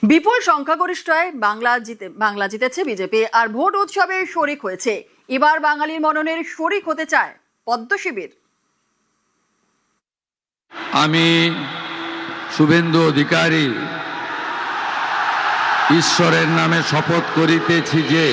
বিপুল সংখ্যাগরিষ্ঠতায় বাংলা জিতেছে বিজেপি আর ভোট উৎসবে শরিক হয়েছে। এবার বাঙালির মননের শরিক হতে চায় পদ্ম শিবির। আমি শুভেন্দু অধিকারী ঈশ্বরের নামে শপথ করিতেছি যে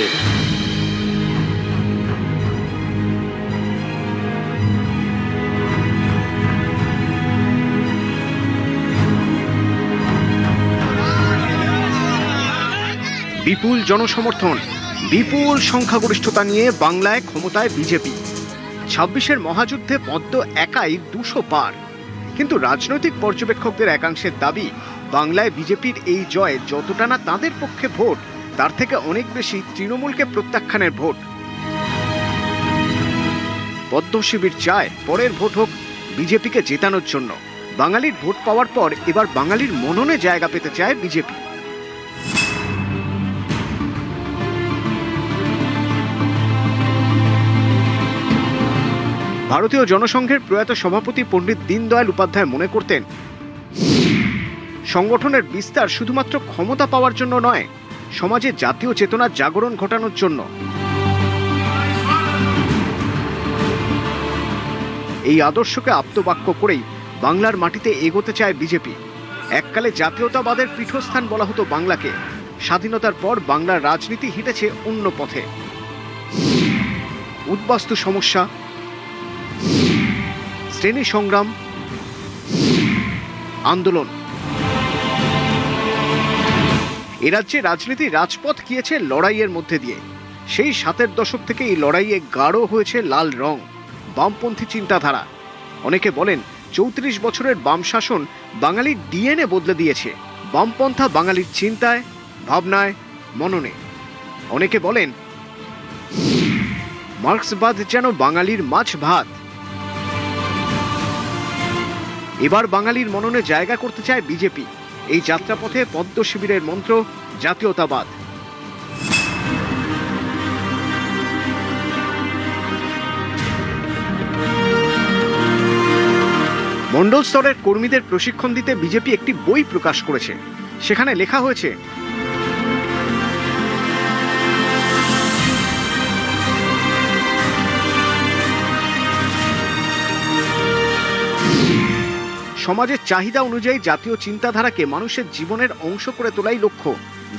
বিপুল জনসমর্থন, বিপুল সংখ্যাগরিষ্ঠতা নিয়ে বাংলায় ক্ষমতায় বিজেপি। ২৬-এর মহাযুদ্ধে পদ্ম একাই ২০০ পার। কিন্তু রাজনৈতিক পর্যবেক্ষকদের একাংশের দাবি, বাংলায় বিজেপির এই জয় যতটা না তাঁদের পক্ষে ভোট, তার থেকে অনেক বেশি তৃণমূলকে প্রত্যাখ্যানের ভোট। পদ্ম শিবির চায় পরের ভোট হোক বিজেপিকে জেতানোর জন্য। বাঙালির ভোট পাওয়ার পর এবার বাঙালির মননে জায়গা পেতে চায় বিজেপি। ভারতীয় জনসংঘের প্রয়াত সভাপতি পণ্ডিত দীনদয়াল উপাধ্যায় মনে করতেন, সংগঠনের বিস্তার শুধুমাত্র ক্ষমতা পাওয়ার জন্য নয়, সমাজে জাতীয় চেতনার জাগরণ ঘটানোর জন্য। এই আদর্শকে আপ্তবাক্য করেই বাংলার মাটিতে এগোতে চায় বিজেপি। এককালে জাতীয়তাবাদের পীঠস্থান বলা হতো বাংলাকে। স্বাধীনতার পর বাংলার রাজনীতি হেঁটেছে অন্য পথে। উদ্বাস্তু সমস্যা, শ্রেণী সংগ্রাম, আন্দোলন। এ রাজ্যে রাজনীতি রাজপথ গিয়েছে লড়াইয়ের মধ্যে দিয়ে। সেই ৭-এর দশক থেকে এই লড়াইয়ে গাঢ় হয়েছে লাল রং, বামপন্থী চিন্তাধারা। অনেকে বলেন ৩৪ বছরের বাম শাসন বাঙালির ডিএনএ বদলে দিয়েছে। বামপন্থা বাঙালির চিন্তায়, ভাবনায়, মননে। অনেকে বলেন মার্ক্সবাদ যেন বাঙালির মাছ ভাত। এবার বাঙালির মননে জায়গা করতে চায় বিজেপি। এই যাত্রাপথে পদ্ম শিবিরের মন্ত্র জাতীয়তাবাদ। মণ্ডল স্তরের কর্মীদের প্রশিক্ষণ দিতে বিজেপি একটি বই প্রকাশ করেছে। সেখানে লেখা হয়েছে, সমাজের চাহিদা অনুযায়ী জাতীয় চিন্তাধারাকে মানুষের জীবনের অংশ করে তোলাই লক্ষ্য।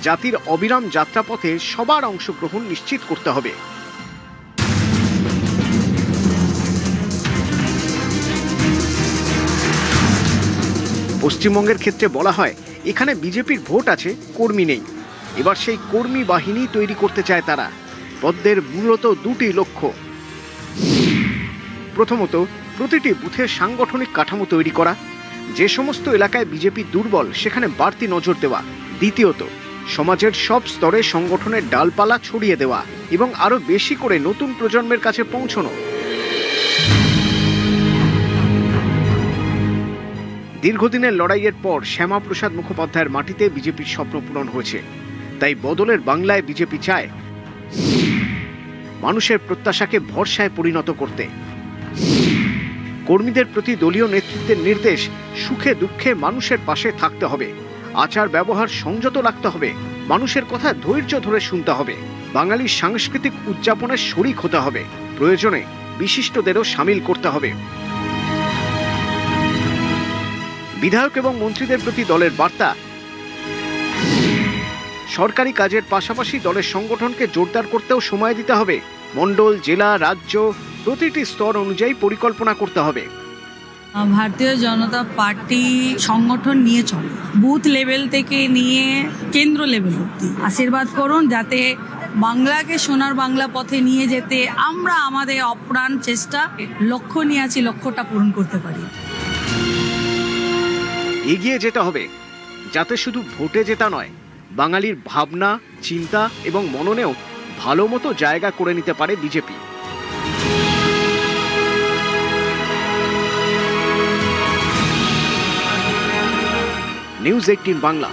জাতির অবিরাম যাত্রাপথে সবার অংশগ্রহণ নিশ্চিত করতে হবে। পশ্চিমবঙ্গের ক্ষেত্রে বলা হয়, এখানে বিজেপির ভোট আছে, কর্মী নেই। এবার সেই কর্মী বাহিনী তৈরি করতে চায় তারা। পদ্মের মূলত দুটি লক্ষ্য। প্রথমত, প্রতিটি বুথে সাংগঠনিক কাঠামো তৈরি করা। যে সমস্ত এলাকায় বিজেপি দুর্বল সেখানে বাড়তি নজর দেওয়া। দ্বিতীয়ত, সমাজের সব স্তরে সংগঠনের ডালপালা ছড়িয়ে দেওয়া এবং আরো বেশি করে নতুন প্রজন্মের কাছে পৌঁছানো। দীর্ঘদিনের লড়াইয়ের পর শ্যামাপ্রসাদ মুখোপাধ্যায়ের মাটিতে বিজেপির স্বপ্ন পূরণ হয়েছে। তাই বদলের বাংলায় বিজেপি চায় মানুষের প্রত্যাশাকে ভরসায় পরিণত করতে। কর্মীদের প্রতি দলীয় নেতৃত্বের নির্দেশ, সুখে দুঃখে মানুষের পাশে থাকতে হবে। আচার ব্যবহার সংযত রাখতে হবে। মানুষের কথা ধৈর্য ধরে শুনতে হবে। বাঙালির সাংস্কৃতিক উদযাপনের শরিক হতে হবে। প্রয়োজনে বিশিষ্টদেরও সামিল করতে হবে। বিধায়ক এবং মন্ত্রীদের প্রতি দলের বার্তা, সরকারি কাজের পাশাপাশি দলের সংগঠনকে জোরদার করতেও সময় দিতে হবে। মণ্ডল, জেলা, রাজ্য প্রতিটি স্তর অনুযায়ী পরিকল্পনা করতে হবে। ভারতীয় জনতা পার্টি সংগঠন নিয়ে চলে, বুথ লেভেল থেকে নিয়ে কেন্দ্র লেভেল অব্দি। আশীর্বাদ করুন যাতে বাংলাকে সোনার বাংলা পথে নিয়ে যেতে আমরা আমাদের অপ্রাণ চেষ্টা, লক্ষ্য নিয়ে আছি, লক্ষ্যটা পূরণ করতে পারি। এগিয়ে যেতে হবে যাতে শুধু ভোটে জেতা নয়, বাঙালির ভাবনা, চিন্তা এবং মননেও ভালো মতো জায়গা করে নিতে পারে বিজেপি। নিউজ 18 বাংলা।